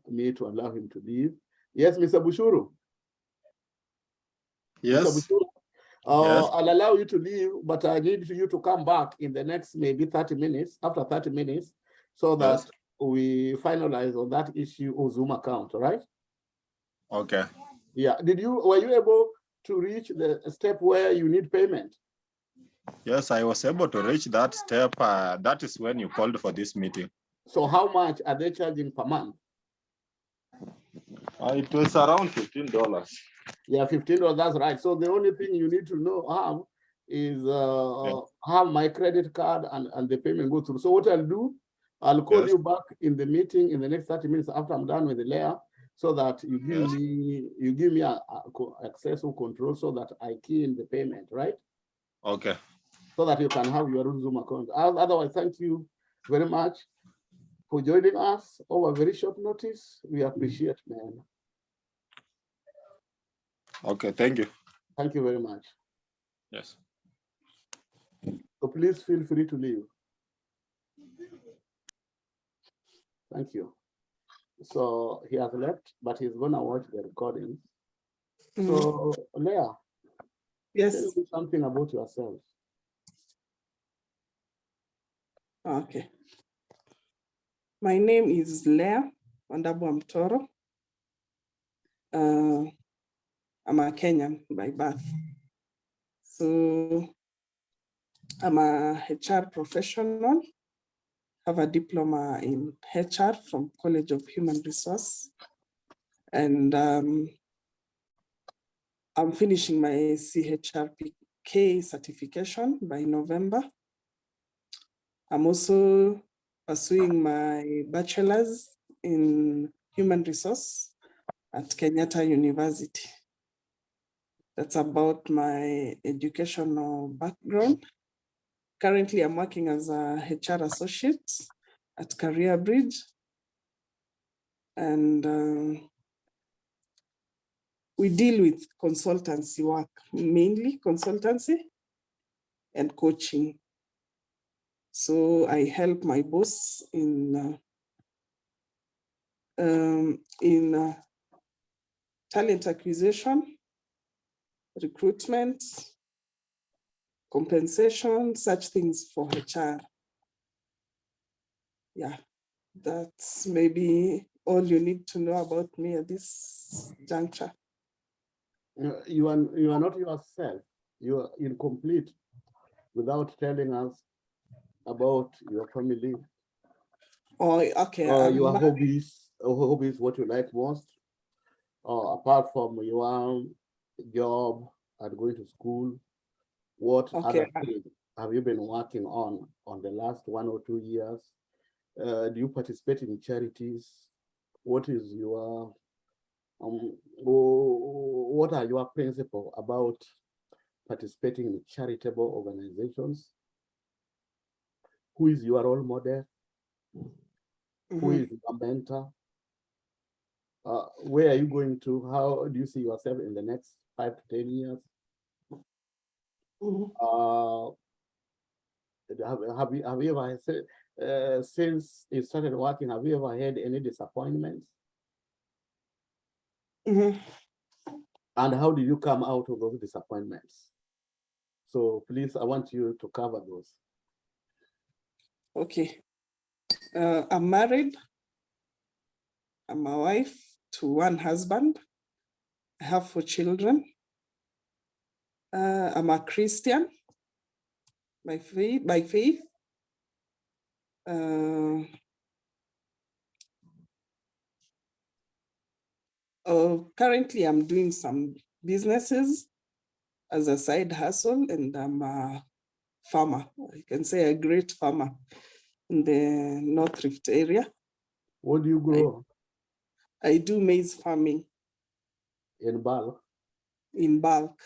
me to allow him to leave. Yes, Mr. Bushuru. Yes. Mr. Bushuru, Yes. I'll allow you to leave, but I need you to come back in the next maybe 30 minutes, after 30 minutes, so that we finalize on that issue of Zoom account, all right? Okay. Yeah, were you able to reach the step where you need payment? Yes, I was able to reach that step. That is when you called for this meeting. So how much are they charging per month? It was around $15. Yeah, $15, that's right. So the only thing you need to know is have my credit card and the payment go through. So what I'll do, I'll call you back in the meeting in the next 30 minutes after I'm done with the Leah, so that you give me access or control so that I key in the payment, right? Okay. So that you can have your own Zoom account. Otherwise, thank you very much for joining us over very short notice. We appreciate, man. Okay, thank you. Thank you very much. Yes. So please feel free to leave. Thank you. So he has left, but he's gonna watch the recording. So Leah, yes, tell me something about yourself. Okay. My name is Leah Mutoro. I'm a Kenyan by birth. So I'm a HR professional. have a diploma in HR from College of Human Resource. And I'm finishing my CHRPK certification by November. I'm also pursuing my bachelor's in human resource at Kenyatta University. That's about my educational background. Currently, I'm working as a HR associate at Career Bridge. And we deal with consultancy work, mainly consultancy and coaching. So I help my boss in talent acquisition, recruitment, compensation, such things for HR. Yeah, that's maybe all you need to know about me at this juncture. You are not yourself. You are incomplete without telling us about your family. Oh, okay. Or your hobbies, what you like most, apart from your job and going to school. What other things have you been working on the last 1 or 2 years? Do you participate in charities? What is your what are your principles about participating in charitable organizations? Who is your role model? Who is your mentor? Where are you going to? How do you see yourself in the next 5 to 10 years? Have you ever since you started working, have you ever had any disappointments? And how did you come out of those disappointments? So please, I want you to cover those. Okay. I'm married. I'm a wife to one husband. I have 4 children. I'm a Christian by faith. Currently, I'm doing some businesses as a side hustle, and I'm a farmer. I can say a great farmer in the North Rift area. What do you grow? I do maize farming. In bulk? In bulk.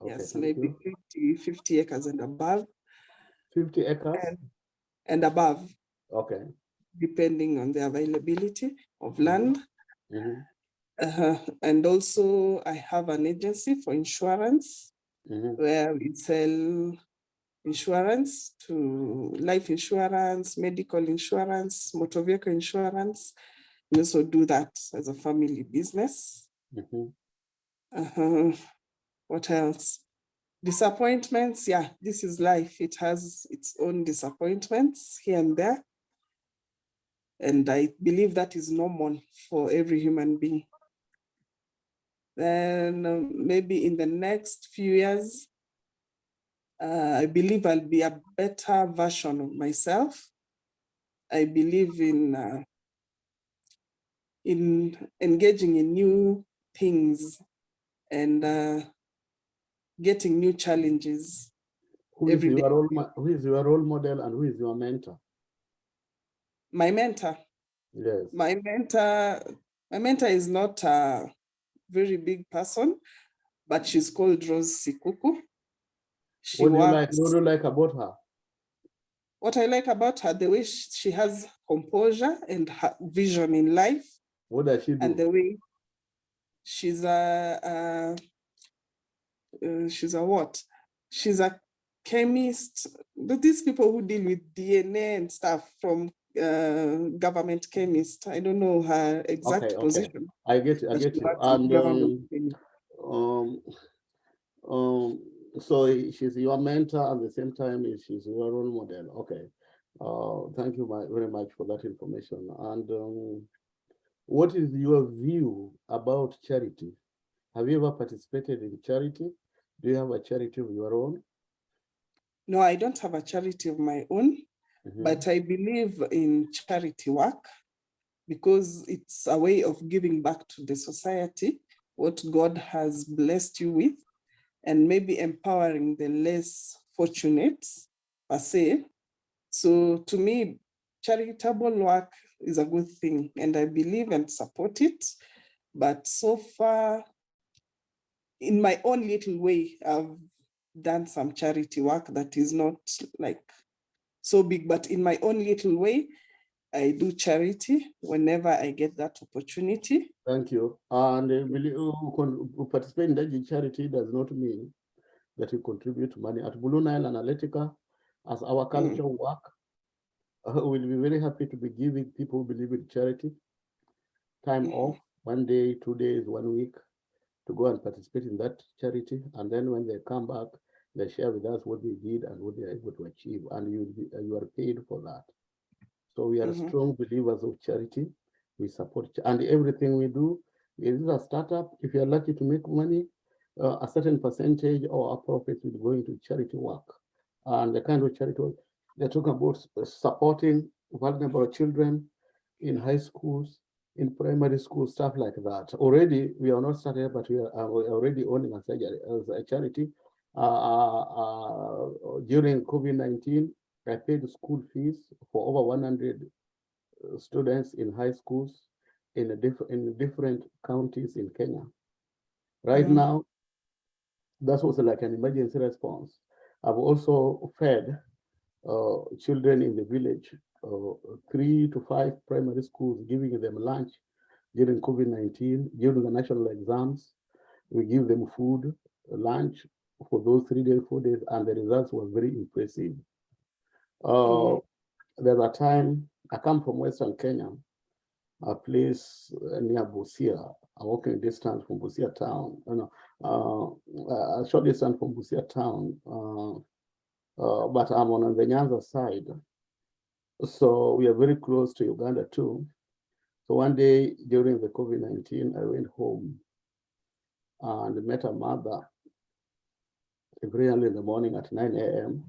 Okay, yes, maybe 50 acres and above. 50 acres? And above. Okay. Depending on the availability of land. Mm-hmm. And also I have an agency for insurance where we sell insurance to life insurance, medical insurance, motor vehicle insurance. We also do that as a family business. What else? Disappointments. Yeah, this is life. It has its own disappointments here and there. And I believe that is normal for every human being. Then maybe in the next few years, I believe I'll be a better version of myself. I believe in engaging in new things and getting new challenges. Who is your role model and who is your mentor? My mentor. Yes. My mentor is not a very big person, but she's called Rose Sikuku. What do you like about her? What I like about her, the way she has composure and her vision in life. What does she do? And the way she's a what? She's a chemist. But these people who deal with DNA and stuff from government chemist. I don't know her exact position. I get you. And so she's your mentor at the same time she's your role model. Okay. Thank you very much for that information. And what is your view about charity? Have you ever participated in charity? Do you have a charity of your own? No, I don't have a charity of my own, But I believe in charity work because it's a way of giving back to the society what God has blessed you with, and maybe empowering the less fortunate per se. So to me, charitable work is a good thing, and I believe and support it. But so far, in my own little way, I've done some charity work that is not like so big, but in my own little way, I do charity whenever I get that opportunity. Thank you. And participate in that charity does not mean that you contribute money. At Blue Nile Analytica, as our culture work, we'll be very happy to be giving people who believe in charity time off, 1 day, 2 days, 1 week, to go and participate in that charity. And then when they come back, they share with us what they did and what they are able to achieve, and you are paid for that. So we are strong believers of charity. We support, and everything we do, it is a startup. If you are lucky to make money, a certain percentage of our profits will go into charity work. And the kind of charity work, they're talking about supporting vulnerable children in high schools, in primary schools, stuff like that. Already, we are not started, but we are already owning a charity. During COVID-19, I paid school fees for over 100 students in high schools in different counties in Kenya. Right now, that was like an emergency response. I've also fed children in the village, 3 to 5 primary schools, giving them lunch during COVID-19, during the national exams. We give them food, lunch for those 3 days, 4 days, and the results were very impressive. There's a time, I come from Western Kenya, a place near Busia, a walking distance from Busia town, a short distance from Busia town, but I'm on the Nyanza side. So we are very close to Uganda too. So one day during the COVID-19, I went home and met a mother very early in the morning at 9 a.m.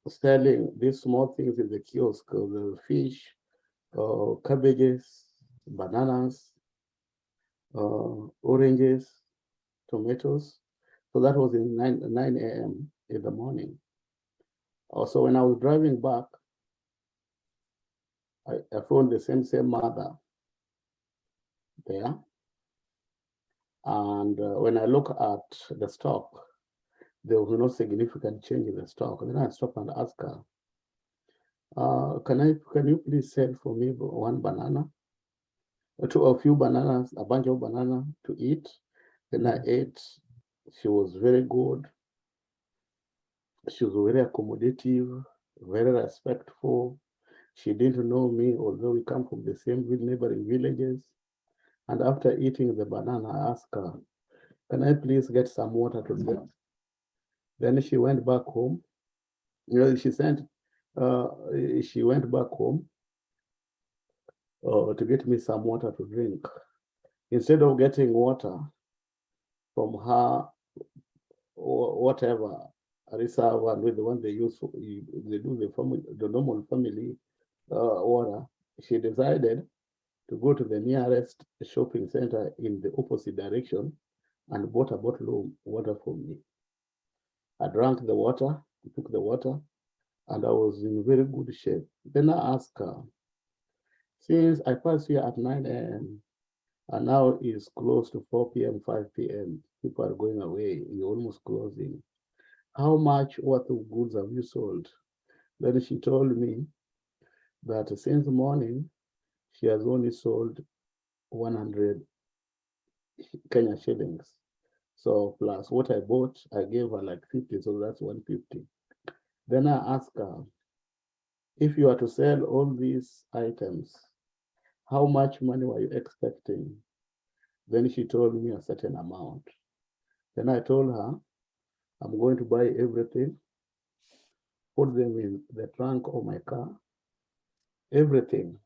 Selling these small things in the kiosk, the fish, cabbages, bananas, oranges, tomatoes. So that was in 9 a.m. in the morning. Also, when I was driving back, I found the same mother there. And when I look at the stock, there was no significant change in the stock. And then I stopped and asked her, can you please sell for me one banana, a few bananas, a bunch of banana to eat? Then I ate. She was very good. She was very accommodative, very respectful. She didn't know me, although we come from the same neighboring villages. And after eating the banana, I asked her, can I please get some water to drink? Then she went back home. She went back home to get me some water to drink. Instead of getting water from her, or whatever, reserve and with the one they use, they do the normal family water, she decided to go to the nearest shopping center in the opposite direction and bought a bottle of water for me. I drank the water, took the water, and I was in very good shape. Then I asked her, since I passed here at 9 a.m., and now it's close to 4 p.m., 5 p.m., people are going away, you're almost closing. How much worth of goods have you sold? Then she told me that since morning, she has only sold 100 Kenya shillings. So plus what I bought, I gave her like 50, so that's 150. Then I asked her, if you are to sell all these items, how much money were you expecting? Then she told me a certain amount. Then I told her, I'm going to buy everything, put them in the trunk of my car, everything,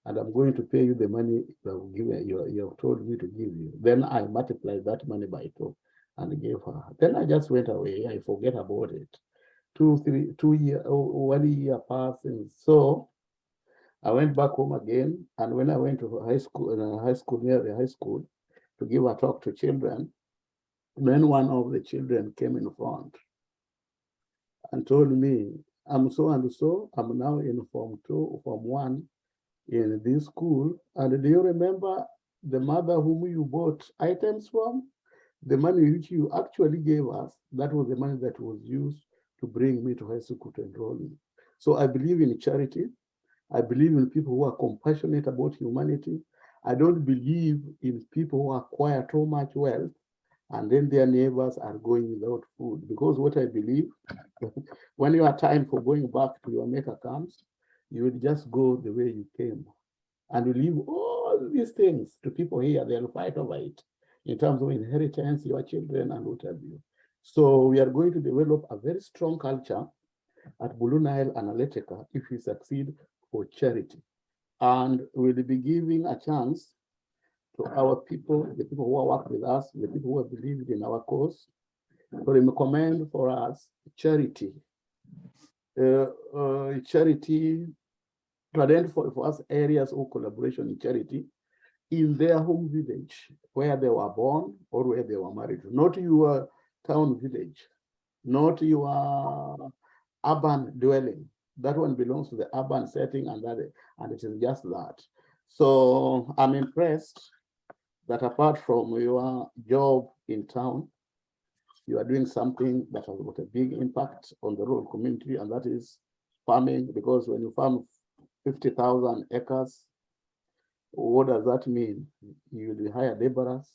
and I'm going to pay you the money you have told me to give you. Then I multiplied that money by 2 and gave her. Then I just went away. I forget about it. 1 year passing. So I went back home again, and when I went to high school, near the high school, to give a talk to children, then one of the children came in front and told me, I'm so and so, I'm now in Form 1 in this school. And do you remember the mother whom you bought items from? The money which you actually gave us, that was the money that was used to bring me to high school to enroll me. So I believe in charity. I believe in people who are compassionate about humanity. I don't believe in people who acquire too much wealth and then their neighbors are going without food. Because what I believe, when your time for going back to your maker comes, you will just go the way you came. And you leave all these things to people here, they'll fight over it in terms of inheritance, your children, and what have you. So we are going to develop a very strong culture at Blue Nile Analytica if we succeed for charity. And we'll be giving a chance to our people, the people who work with us, the people who have believed in our cause, to recommend for us charity. Charity to identify for us areas of collaboration in charity in their home village, where they were born or where they were married, not your town village, not your urban dwelling. That one belongs to the urban setting, and it is just that. So I'm impressed that apart from your job in town, you are doing something that has got a big impact on the rural community, and that is farming. Because when you farm 50,000 acres, what does that mean? You will hire laborers,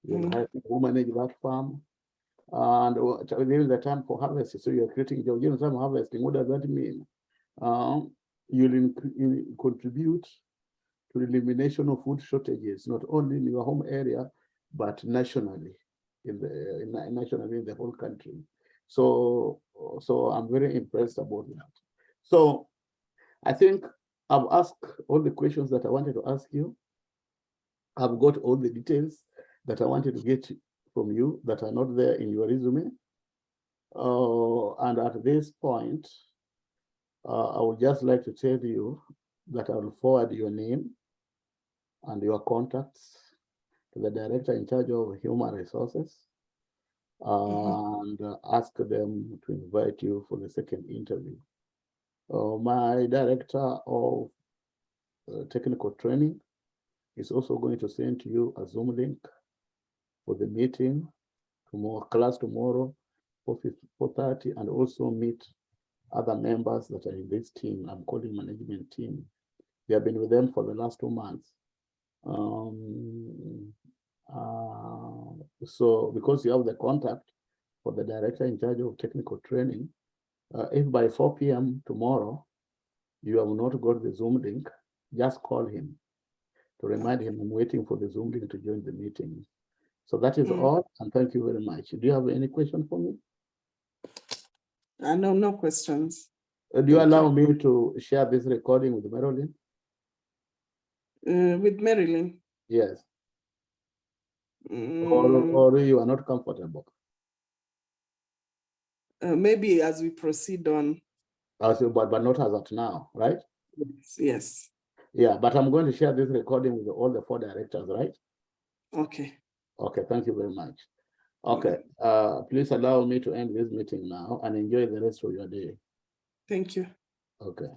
you will hire people who manage that farm, and during the time for harvesting, so you're creating jobs. During the time of harvesting, what does that mean? You'll contribute to the elimination of food shortages, not only in your home area, but nationally, nationally in the whole country. So I'm very impressed about that. So I think I've asked all the questions that I wanted to ask you. I've got all the details that I wanted to get from you that are not there in your resume. And at this point, I would just like to tell you that I will forward your name and your contacts to the director in charge of human resources and ask them to invite you for the second interview. My director of technical training is also going to send to you a Zoom link for the meeting tomorrow, class tomorrow, 4:30, and also meet other members that are in this team. I'm calling management team. We have been with them for the last 2 months. So because you have the contact for the director in charge of technical training, if by 4 p.m. tomorrow you have not got the Zoom link, just call him to remind him I'm waiting for the Zoom link to join the meeting. So that is all, and thank you very much. Do you have any question for me? No questions. Do you allow me to share this recording with Marilyn? With Marilyn? Yes. Or you are not comfortable? Maybe as we proceed on. But not as of now, right? Yes. Yeah, but I'm going to share this recording with all the 4 directors, right? Okay. Okay, thank you very much. Okay, please allow me to end this meeting now and enjoy the rest of your day. Thank you. Okay.